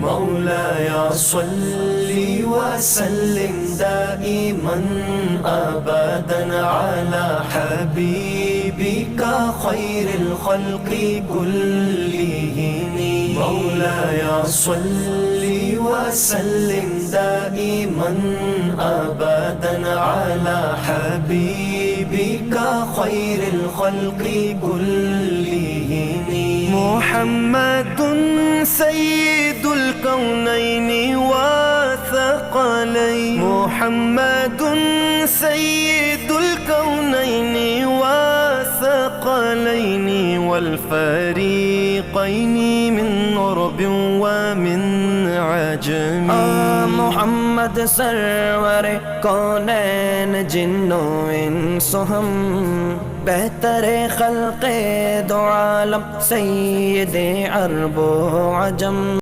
مولاي صل وسلم دائما أبدا على حبيبك خير الخلق كلهم. مولاي صل وسلم دائما أبدا على حبيبك خير الخلق كلهم. محمد سيد الكونين وثقلين، محمد سيد الكونين وثقلين والفريقين من عرب ومن عجم. محمد سرور کونین جن و انس ہم، بہتر خلق دو عالم سید عرب و عجم.